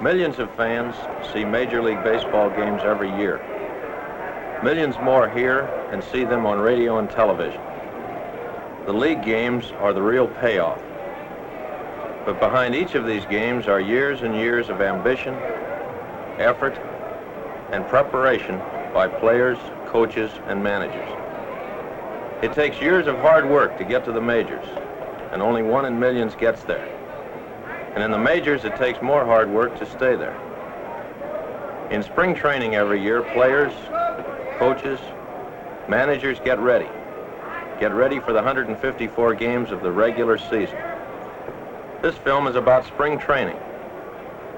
Millions of fans see Major League Baseball games every year. Millions more hear and see them on radio and television. The league games are the real payoff. But behind each of these games are years and years of ambition, effort, and preparation by players, coaches, and managers. It takes years of hard work to get to the majors, and only 1 in millions gets there. And in the majors, it takes more hard work to stay there. In spring training every year, players, coaches, managers get ready. Get ready for the 154 games of the regular season. This film is about spring training.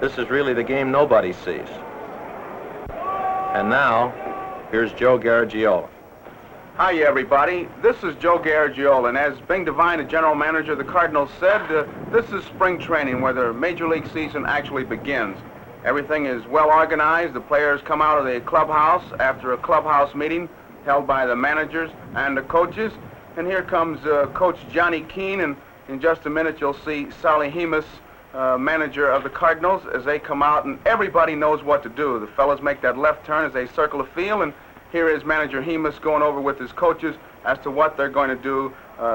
This is really the game nobody sees. And now, here's Joe Garagiola. Hi, everybody. This is Joe Garagiola, and as Bing Devine, the general manager of the Cardinals, said, this is spring training where the Major League season actually begins. Everything is well organized. The players come out of the clubhouse after a clubhouse meeting held by the managers and the coaches. And here comes Coach Johnny Keane, and in just a minute you'll see Solly Hemus, manager of the Cardinals, as they come out, and everybody knows what to do. The fellas make that left turn as they circle the field, and here is manager Hemus going over with his coaches as to what they're going to do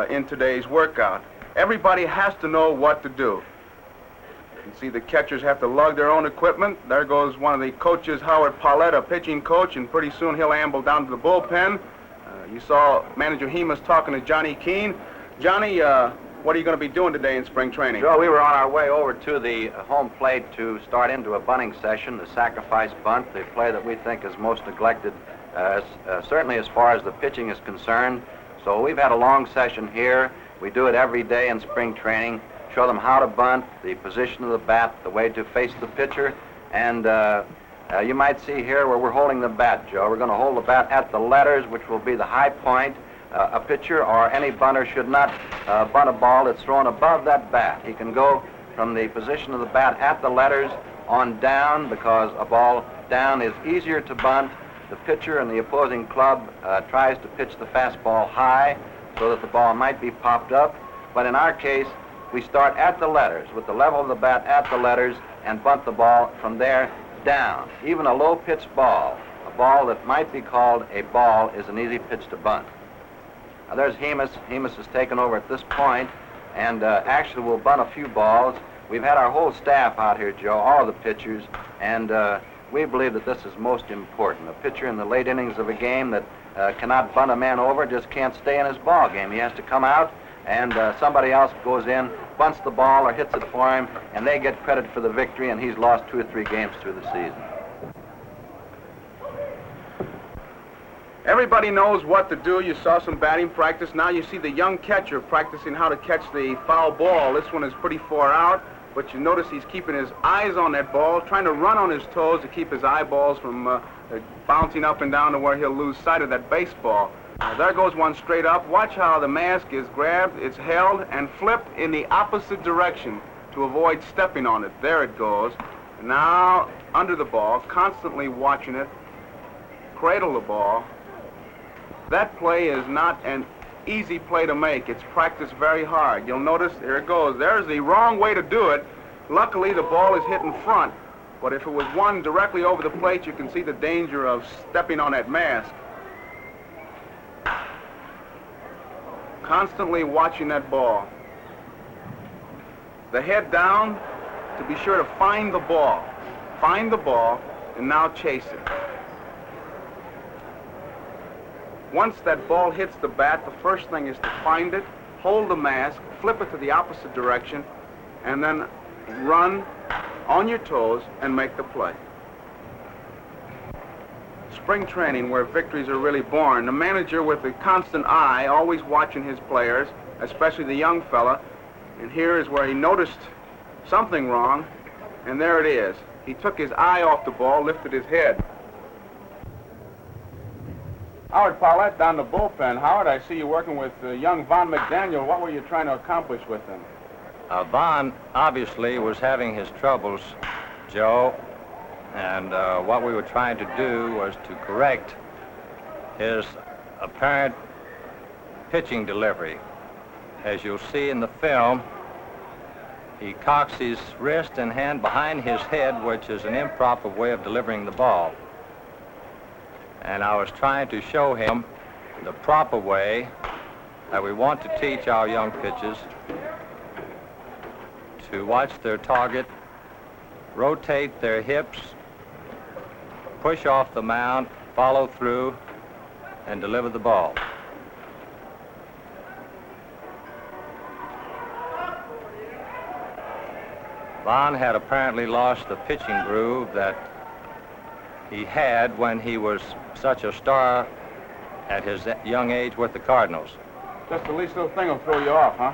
in today's workout. Everybody has to know what to do. You can see the catchers have to lug their own equipment. There goes one of the coaches, Howie Pollet, a pitching coach, and pretty soon he'll amble down to the bullpen. You saw manager Hemus talking to Johnny Keane. Johnny, what are you going to be doing today in spring training? Joe, we were on our way over to the home plate to start into a bunting session, the sacrifice bunt, the play that we think is most neglected, certainly as far as the pitching is concerned. So we've had a long session here. We do it every day in spring training, show them how to bunt, the position of the bat, the way to face the pitcher, and you might see here where we're holding the bat, Joe. We're going to hold the bat at the letters, which will be the high point. A pitcher or any bunter should not bunt a ball that's thrown above that bat. He can go from the position of the bat at the letters on down, because a ball down is easier to bunt. The pitcher in the opposing club tries to pitch the fastball high so that the ball might be popped up. But in our case, we start at the letters, with the level of the bat at the letters, and bunt the ball from there down. Even a low pitch ball, a ball that might be called a ball, is an easy pitch to bunt. Now there's Hemus. Hemus has taken over at this point, and actually we'll bunt a few balls. We've had our whole staff out here, Joe, all of the pitchers, and we believe that this is most important. A pitcher in the late innings of a game that cannot bunt a man over just can't stay in his ball game. He has to come out, and somebody else goes in, bunts the ball or hits it for him, and they get credit for the victory, and he's lost 2 or 3 games through the season. Everybody knows what to do. You saw some batting practice. Now you see the young catcher practicing how to catch the foul ball. This one is pretty far out, but you notice he's keeping his eyes on that ball, trying to run on his toes to keep his eyeballs from bouncing up and down to where he'll lose sight of that baseball. There goes one straight up. Watch how the mask is grabbed, it's held, and flipped in the opposite direction to avoid stepping on it. There it goes. Now under the ball, constantly watching it, cradle the ball. That play is not an easy play to make. It's practiced very hard. You'll notice, there it goes. There's the wrong way to do it. Luckily, the ball is hit in front. But if it was one directly over the plate, you can see the danger of stepping on that mask. Constantly watching that ball. The head down to be sure to find the ball. Find the ball, and now chase it. Once that ball hits the bat, the first thing is to find it, hold the mask, flip it to the opposite direction, and then run on your toes and make the play. Spring training, where victories are really born. The manager with a constant eye, always watching his players, especially the young fella, and here is where he noticed something wrong, and there it is. He took his eye off the ball, lifted his head. Howard Pollet down the bullpen. Howard, I see you working with young Von McDaniel. What were you trying to accomplish with him? Von obviously was having his troubles, Joe, and what we were trying to do was to correct his apparent pitching delivery. As you'll see in the film, He cocks his wrist and hand behind his head, which is an improper way of delivering the ball. And I was trying to show him the proper way that we want to teach our young pitchers to watch their target, rotate their hips, push off the mound, follow through, and deliver the ball. Vaughn had apparently lost the pitching groove that he had when he was such a star at his young age with the Cardinals. Just the least little thing will throw you off, huh?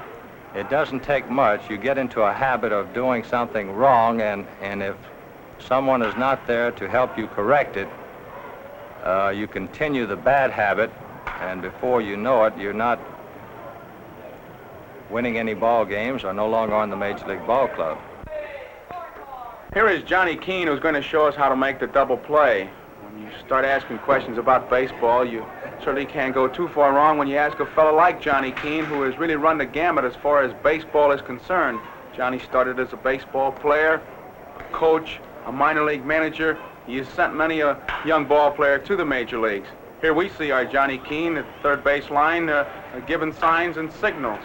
It doesn't take much. You get into a habit of doing something wrong, and if someone is not there to help you correct it, you continue the bad habit, and before you know it, you're not winning any ball games or no longer on the Major League Ball Club. Here is Johnny Keane, who's going to show us how to make the double play. When you start asking questions about baseball, you certainly can't go too far wrong when you ask a fellow like Johnny Keane, who has really run the gamut as far as baseball is concerned. Johnny started as a baseball player, a coach, a minor league manager. He has sent many a young ball player to the major leagues. Here we see our Johnny Keane at the third base line, giving signs and signals.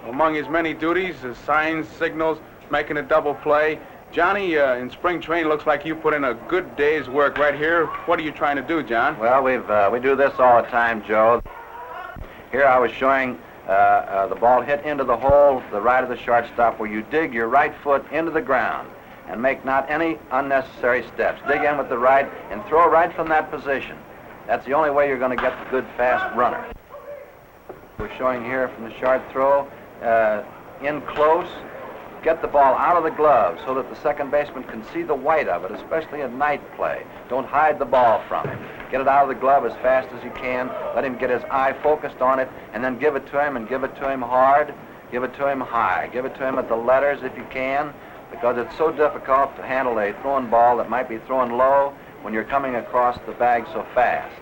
Among his many duties, signs, signals, making a double play. Johnny, in spring training, looks like you put in a good day's work right here. What are you trying to do, John? Well, we do this all the time, Joe. Here I was showing the ball hit into the hole, the right of the shortstop, where you dig your right foot into the ground and make not any unnecessary steps. Dig in with the right and throw right from that position. That's the only way you're going to get the good, fast runner. We're showing here from the short throw, in close. Get the ball out of the glove so that the second baseman can see the white of it, especially at night play. Don't hide the ball from him. Get it out of the glove as fast as you can. Let him get his eye focused on it, and then give it to him, and give it to him hard. Give it to him high. Give it to him at the letters if you can, because it's so difficult to handle a thrown ball that might be thrown low when you're coming across the bag so fast.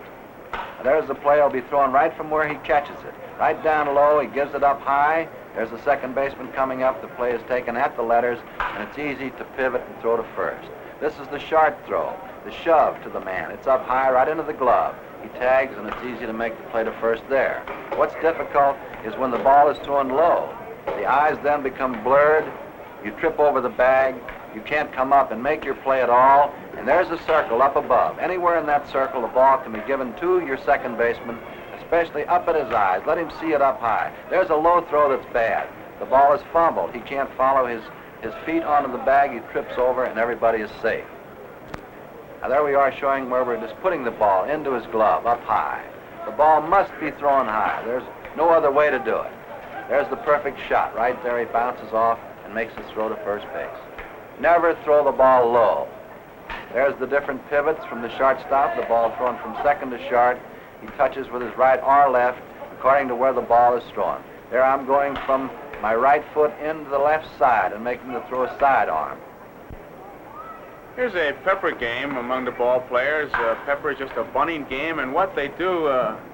Now, there's the play. He'll be thrown right from where he catches it. Right down low, he gives it up high. There's the second baseman coming up. The play is taken at the letters, and it's easy to pivot and throw to first. This is the short throw, the shove to the man. It's up high right into the glove. He tags, and it's easy to make the play to first there. What's difficult is when the ball is thrown low. The eyes then become blurred. You trip over the bag. You can't come up and make your play at all. And there's a circle up above. Anywhere in that circle, the ball can be given to your second baseman, especially up at his eyes. Let him see it up high. There's a low throw that's bad. The ball is fumbled. He can't follow his feet onto the bag. He trips over, and everybody is safe. Now there we are showing where we're just putting the ball into his glove, up high. The ball must be thrown high. There's no other way to do it. There's the perfect shot. Right there he bounces off and makes his throw to first base. Never throw the ball low. There's the different pivots from the shortstop. The ball thrown from second to short. He touches with his right or left according to where the ball is thrown. There I'm going from my right foot into the left side and making the throw sidearm. Here's a pepper game among the ball players. Pepper is just a bunting game, and what they do,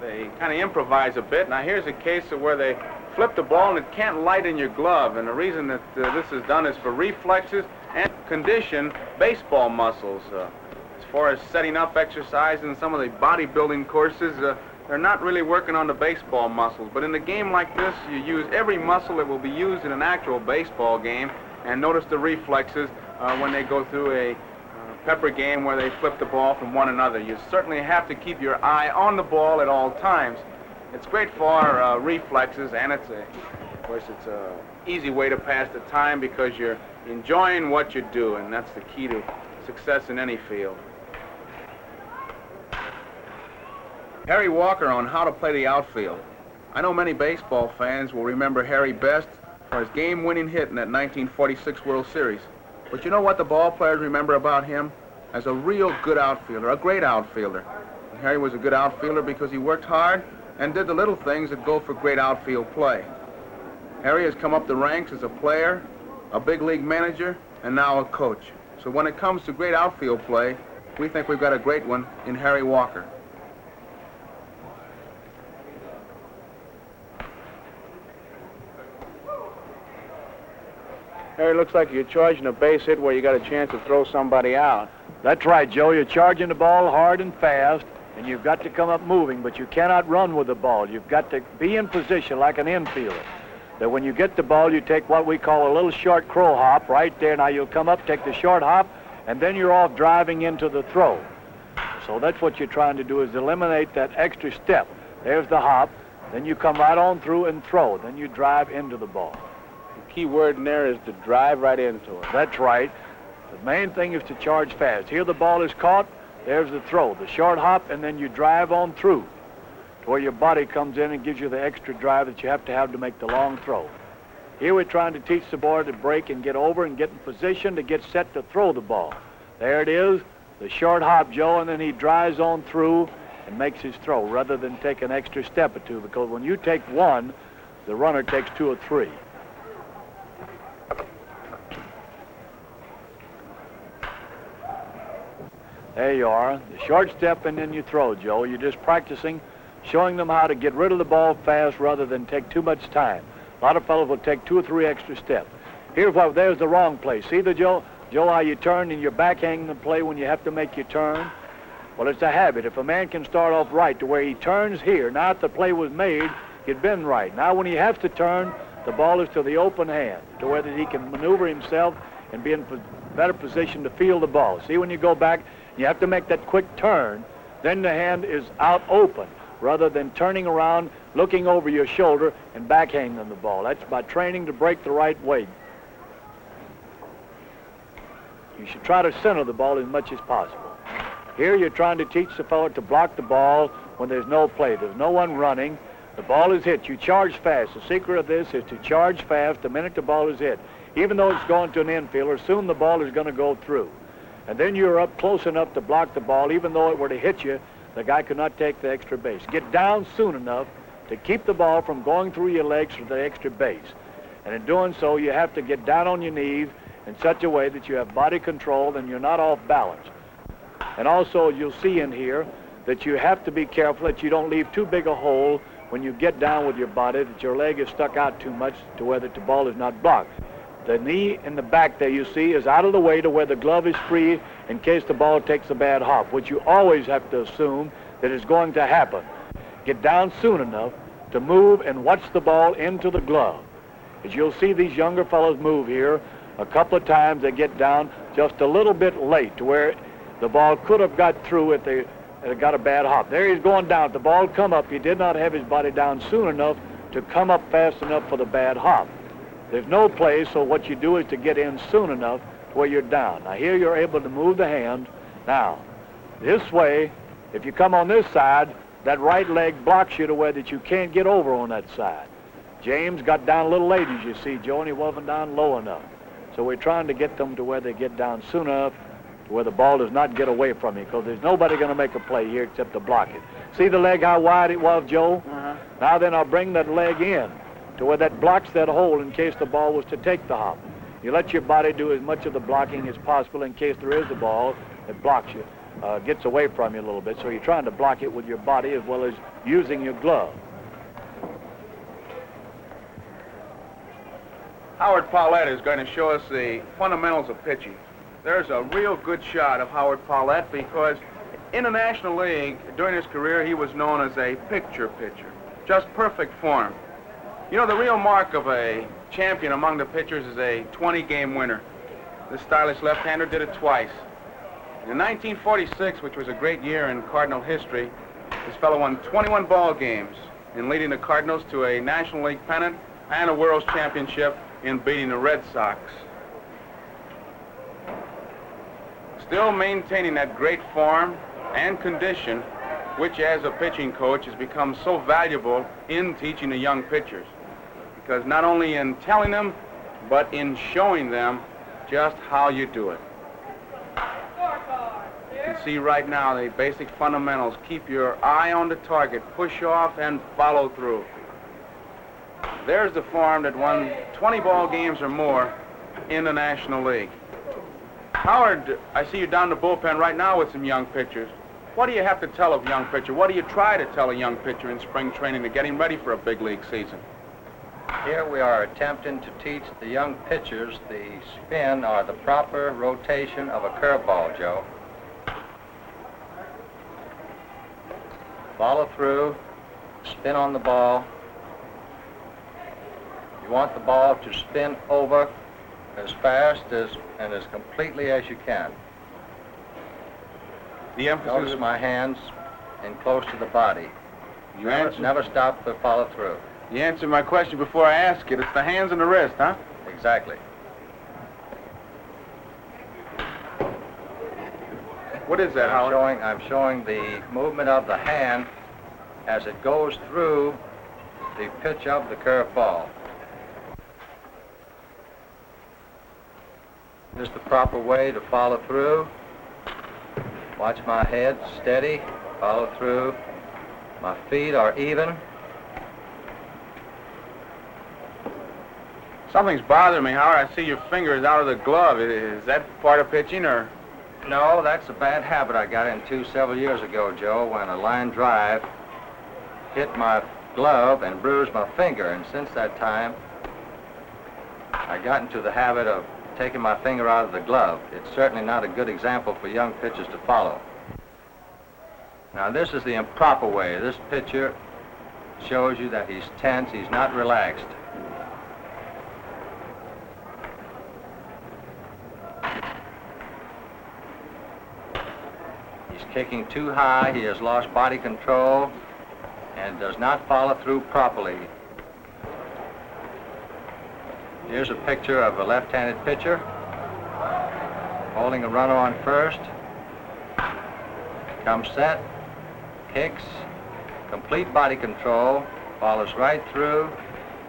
they kind of improvise a bit. Now here's a case of where they flip the ball and it can't light in your glove, and the reason that this is done is for reflexes and condition baseball muscles. As far as setting up exercise in some of the bodybuilding courses, they're not really working on the baseball muscles. But in a game like this, you use every muscle that will be used in an actual baseball game, and notice the reflexes when they go through a pepper game where they flip the ball from one another. You certainly have to keep your eye on the ball at all times. It's great for reflexes, and of course, it's an easy way to pass the time because you're enjoying what you do, and that's the key to success in any field. Harry Walker on how to play the outfield. I know many baseball fans will remember Harry best for his game-winning hit in that 1946 World Series. But you know what the ball players remember about him? As a real good outfielder, a great outfielder. And Harry was a good outfielder because he worked hard and did the little things that go for great outfield play. Harry has come up the ranks as a player, a big league manager, and now a coach. So when it comes to great outfield play, we think we've got a great one in Harry Walker. Harry, looks like you're charging a base hit where you got a chance to throw somebody out. That's right, Joe. You're charging the ball hard and fast, and you've got to come up moving, but you cannot run with the ball. You've got to be in position like an infielder. That when you get the ball, you take what we call a little short crow hop right there. Now you'll come up, take the short hop, and then you're off driving into the throw. So that's what you're trying to do, is eliminate that extra step. There's the hop. Then you come right on through and throw. Then you drive into the ball. The key word in there is to drive right into it. That's right. The main thing is to charge fast. Here the ball is caught. There's the throw, the short hop, and then you drive on through to where your body comes in and gives you the extra drive that you have to make the long throw. Here we're trying to teach the boy to break and get over and get in position to get set to throw the ball. There it is, the short hop, Joe, and then he drives on through and makes his throw rather than take an extra step or two, because when you take one, the runner takes two or three. There you are, the short step and then you throw, Joe. You're just practicing, showing them how to get rid of the ball fast rather than take too much time. A lot of fellows will take 2 or 3 extra steps. There's the wrong play. See the Joe, how you turn and you're backhanging the play when you have to make your turn? Well, it's a habit. If a man can start off right to where he turns here, now if the play was made, he'd been right. Now when he has to turn, the ball is to the open hand, to where that he can maneuver himself and be in better position to field the ball. See, when you go back, you have to make that quick turn, then the hand is out open, rather than turning around, looking over your shoulder, and backhanging the ball. That's by training to break the right way. You should try to center the ball as much as possible. Here you're trying to teach the fellow to block the ball when there's no play. There's no one running. The ball is hit. You charge fast. The secret of this is to charge fast the minute the ball is hit. Even though it's going to an infielder, soon the ball is going to go through. And then you're up close enough to block the ball. Even though it were to hit you, the guy could not take the extra base. Get down soon enough to keep the ball from going through your legs for the extra base. And in doing so, you have to get down on your knees in such a way that you have body control and you're not off balance. And also, you'll see in here that you have to be careful that you don't leave too big a hole when you get down with your body, that your leg is stuck out too much to where that the ball is not blocked. The knee in the back there, you see, is out of the way to where the glove is free in case the ball takes a bad hop, which you always have to assume that is going to happen. Get down soon enough to move and watch the ball into the glove. As you'll see these younger fellows move here, a couple of times they get down just a little bit late to where the ball could have got through if they had got a bad hop. There he's going down. If the ball come up, he did not have his body down soon enough to come up fast enough for the bad hop. There's no play, so what you do is to get in soon enough to where you're down. Now here you're able to move the hand. Now, this way, if you come on this side, that right leg blocks you to where that you can't get over on that side. James got down a little late, as you see, Joe, and he wasn't down low enough. So we're trying to get them to where they get down soon enough to where the ball does not get away from you, because there's nobody going to make a play here except to block it. See the leg, how wide it was, Joe? Now then I'll bring that leg in to where that blocks that hole in case the ball was to take the hop. You let your body do as much of the blocking as possible in case there is a ball that blocks you, gets away from you a little bit. So you're trying to block it with your body as well as using your glove. Howard Pollet is going to show us the fundamentals of pitching. There's a real good shot of Howard Pollet because in the National League, during his career, he was known as a picture pitcher. Just perfect form. You know, the real mark of a champion among the pitchers is a 20-game winner. This stylish left-hander did it twice. In 1946, which was a great year in Cardinal history, this fellow won 21 ball games in leading the Cardinals to a National League pennant and a World Championship in beating the Red Sox. Still maintaining that great form and condition, which as a pitching coach has become so valuable in teaching the young pitchers. Because not only in telling them, but in showing them just how you do it. You can see right now the basic fundamentals. Keep your eye on the target, push off, and follow through. There's the form that won 20 ball games or more in the National League. Howard, I see you down the bullpen right now with some young pitchers. What do you have to tell a young pitcher? What do you try to tell a young pitcher in spring training to get him ready for a big league season? Here we are attempting to teach the young pitchers the spin or the proper rotation of a curveball, Joe. Follow through, spin on the ball. You want the ball to spin over as fast and as completely as you can. The emphasis... Notice my hands in close to the body. Never stop to follow through. You answered my question before I asked it. It's the hands and the wrist, huh? Exactly. What is that, Howard? I'm showing the movement of the hand as it goes through the pitch of the curved ball. This is the proper way to follow through. Watch my head, steady, follow through. My feet are even. Something's bothering me, Howard. I see your fingers out of the glove. Is that part of pitching, or...? No, that's a bad habit I got into several years ago, Joe, when a line drive hit my glove and bruised my finger. And since that time, I got into the habit of taking my finger out of the glove. It's certainly not a good example for young pitchers to follow. Now, this is the improper way. This pitcher shows you that he's tense, he's not relaxed. He's kicking too high, he has lost body control, and does not follow through properly. Here's a picture of a left-handed pitcher holding a runner on first. Comes set, kicks, complete body control, follows right through.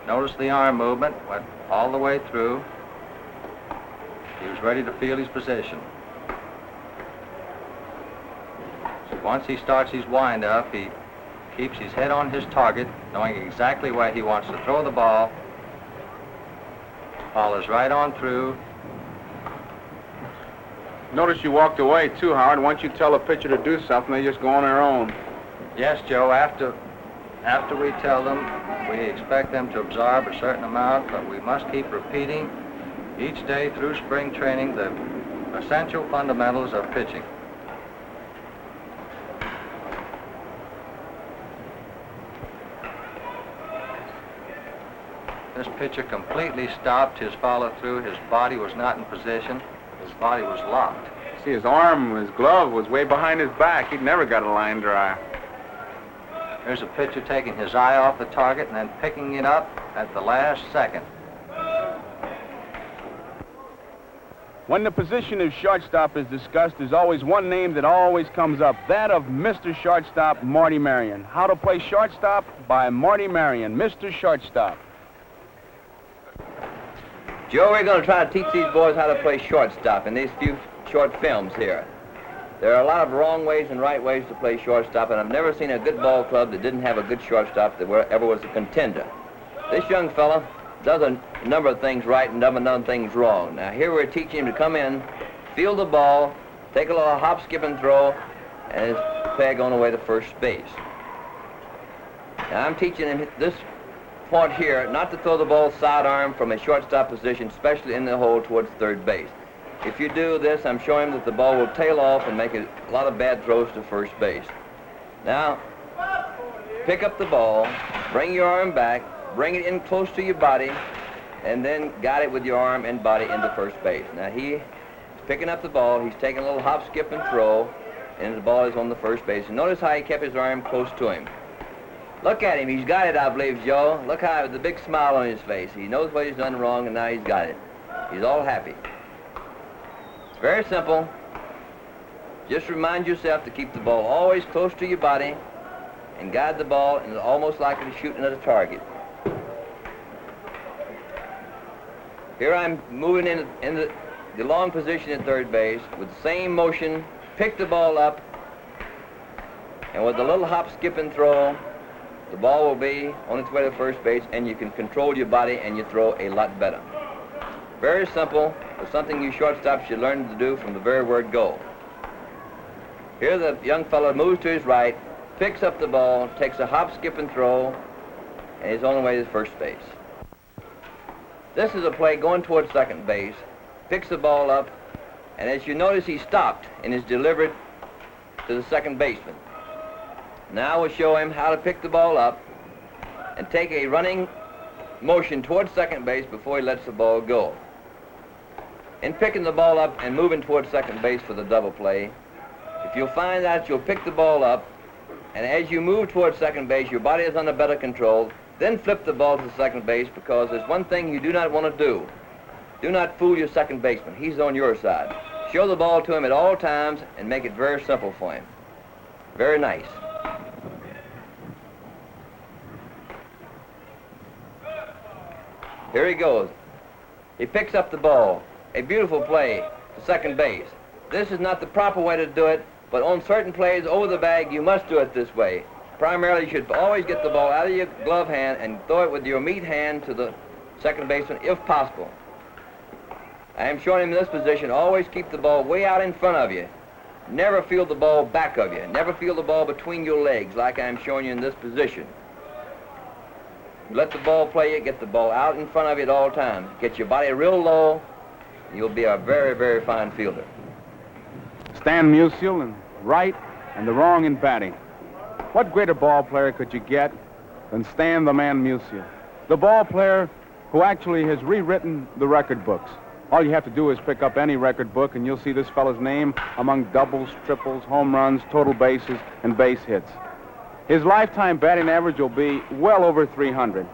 Notice the arm movement, went all the way through. He was ready to field his position. So once he starts his wind-up, he keeps his head on his target, knowing exactly where he wants to throw the ball. Follows right on through. Notice you walked away, too, Howard. Once you tell a pitcher to do something, they just go on their own. Yes, Joe, after we tell them, we expect them to absorb a certain amount, but we must keep repeating each day through spring training the essential fundamentals of pitching. This pitcher completely stopped his follow-through. His body was not in position. His body was locked. See, his arm, his glove was way behind his back. He'd never got a line drive. Here's a pitcher taking his eye off the target and then picking it up at the last second. When the position of shortstop is discussed, there's always one name that always comes up, that of Mr. Shortstop, Marty Marion. How to play shortstop by Marty Marion, Mr. Shortstop. Joe, we're going to try to teach these boys how to play shortstop in these few short films here. There are a lot of wrong ways and right ways to play shortstop, and I've never seen a good ball club that didn't have a good shortstop that ever was a contender. This young fella does a number of things right and does a number of things wrong. Now, here we're teaching him to come in, field the ball, take a little hop, skip, and throw, and his peg on the way to first base. Now, I'm teaching him this point here, not to throw the ball sidearm from a shortstop position, especially in the hole towards third base. If you do this, I'm showing him that the ball will tail off and make a lot of bad throws to first base. Now, pick up the ball, bring your arm back, bring it in close to your body, and then guide it with your arm and body into first base. Now, he's picking up the ball, he's taking a little hop, skip, and throw, and the ball is on the first base. And notice how he kept his arm close to him. Look at him, he's got it, I believe, Joe. Look how, with the big smile on his face. He knows what he's done wrong, and now he's got it. He's all happy. It's very simple. Just remind yourself to keep the ball always close to your body and guide the ball, and it's almost like it's shooting at a target. Here I'm moving in the long position at third base with the same motion, pick the ball up, and with a little hop, skip, and throw, the ball will be on its way to first base, and you can control your body and you throw a lot better. Very simple, but something you shortstops should learn to do from the very word go. Here the young fellow moves to his right, picks up the ball, takes a hop, skip, and throw, and is on the way to first base. This is a play going towards second base, picks the ball up, and as you notice, he stopped and is delivered to the second baseman. Now we'll show him how to pick the ball up and take a running motion towards second base before he lets the ball go. In picking the ball up and moving towards second base for the double play, if you'll find that you'll pick the ball up, and as you move towards second base, your body is under better control, then flip the ball to second base, because there's one thing you do not want to do. Do not fool your second baseman. He's on your side. Show the ball to him at all times and make it very simple for him. Very nice. Here he goes. He picks up the ball. A beautiful play to second base. This is not the proper way to do it, but on certain plays over the bag, you must do it this way. Primarily, you should always get the ball out of your glove hand and throw it with your meat hand to the second baseman, if possible. I am showing him in this position, always keep the ball way out in front of you. Never feel the ball back of you. Never feel the ball between your legs, like I'm showing you in this position. Let the ball play you, get the ball out in front of you at all times. Get your body real low, and you'll be a very, very fine fielder. Stan Musial in right and the wrong in batting. What greater ball player could you get than Stan the Man Musial? The ball player who actually has rewritten the record books. All you have to do is pick up any record book and you'll see this fellow's name among doubles, triples, home runs, total bases, and base hits. His lifetime batting average will be well over 300.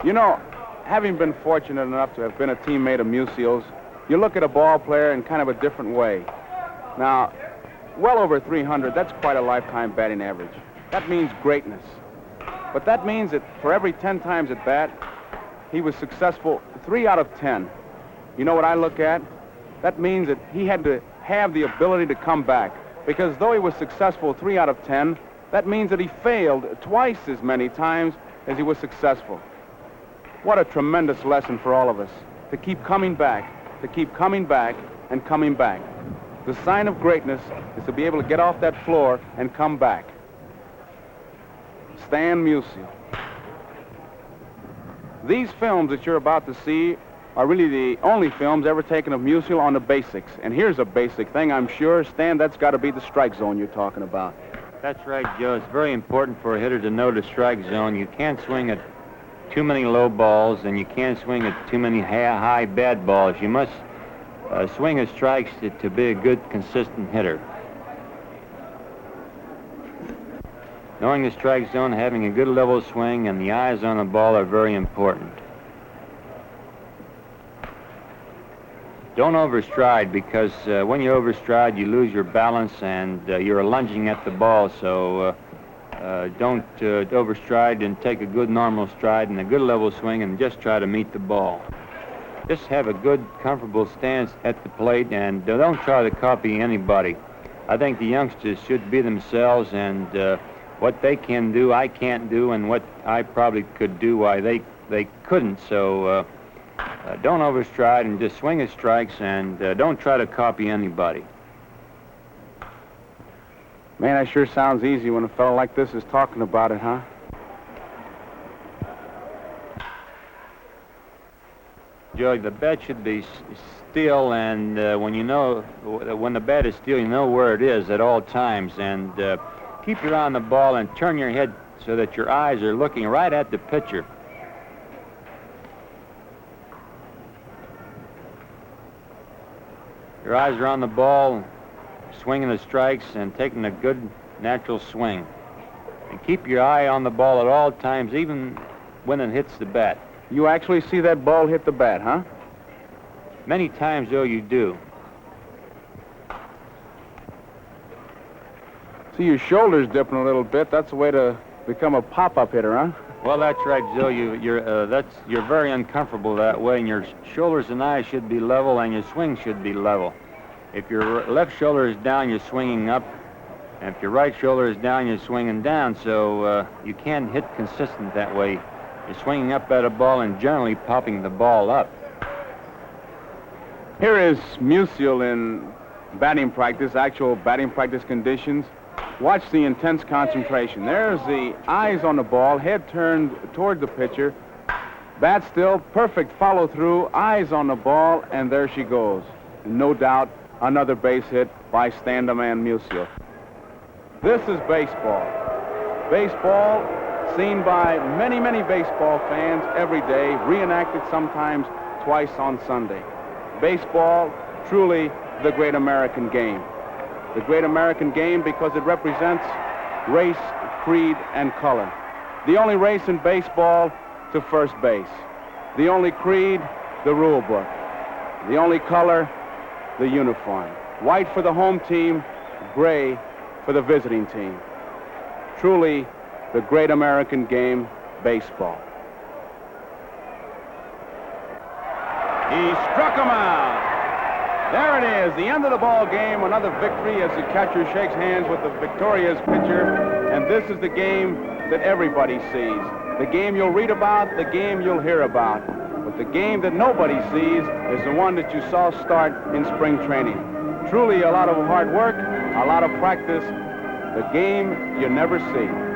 You know, having been fortunate enough to have been a teammate of Musial's, you look at a ball player in kind of a different way. Now, well over 300, that's quite a lifetime batting average. That means greatness. But that means that for every 10 times at bat, he was successful 3 out of 10. You know what I look at? That means that he had to have the ability to come back. Because though he was successful 3 out of 10, that means that he failed twice as many times as he was successful. What a tremendous lesson for all of us, to keep coming back, to keep coming back and coming back. The sign of greatness is to be able to get off that floor and come back. Stan Musial. These films that you're about to see are really the only films ever taken of Musial on the basics. And here's a basic thing, I'm sure. Stan, that's got to be the strike zone you're talking about. That's right, Joe. It's very important for a hitter to know the strike zone. You can't swing at too many low balls, and you can't swing at too many high bad balls. You must swing at strikes to be a good, consistent hitter. Knowing the strike zone, having a good level swing, and the eyes on the ball are very important. Don't overstride, because when you overstride, you lose your balance and you're lunging at the ball. So don't overstride, and take a good normal stride and a good level swing and just try to meet the ball. Just have a good, comfortable stance at the plate, and don't try to copy anybody. I think the youngsters should be themselves, and what they can do, I can't do, and what I probably could do, why they couldn't. So don't overstride and just swing at strikes, and don't try to copy anybody. Man, that sure sounds easy when a fellow like this is talking about it, huh? Joe, the bat should be still, and when the bat is still, you know where it is at all times, and keep your eye on the ball and turn your head so that your eyes are looking right at the pitcher. Your eyes are on the ball, swinging the strikes and taking a good natural swing. And keep your eye on the ball at all times, even when it hits the bat. You actually see that ball hit the bat, huh? Many times, though, you do. See your shoulders dipping a little bit. That's a way to become a pop-up hitter, huh? Well, that's right, Joe. You're very uncomfortable that way, and your shoulders and eyes should be level, and your swing should be level. If your left shoulder is down, you're swinging up, and if your right shoulder is down, you're swinging down. So you can't hit consistent that way. You're swinging up at a ball and generally popping the ball up. Here is Musial in batting practice, actual batting practice conditions. Watch the intense concentration. There's the eyes on the ball, head turned toward the pitcher, Bat still, perfect follow-through, eyes on the ball, and there she goes. No doubt, another base hit by Stan Musial. This is baseball. Baseball seen by many, many baseball fans every day, reenacted sometimes twice on Sunday. Baseball, truly the great American game. The great American game because it represents race, creed, and color. The only race in baseball to first base. The only creed, the rule book. The only color, the uniform. White for the home team, gray for the visiting team. Truly the great American game, baseball. He struck him out. There it is, the end of the ball game, another victory as the catcher shakes hands with the victorious pitcher. And this is the game that everybody sees. The game you'll read about, the game you'll hear about. But the game that nobody sees is the one that you saw start in spring training. Truly a lot of hard work, a lot of practice, the game you never see.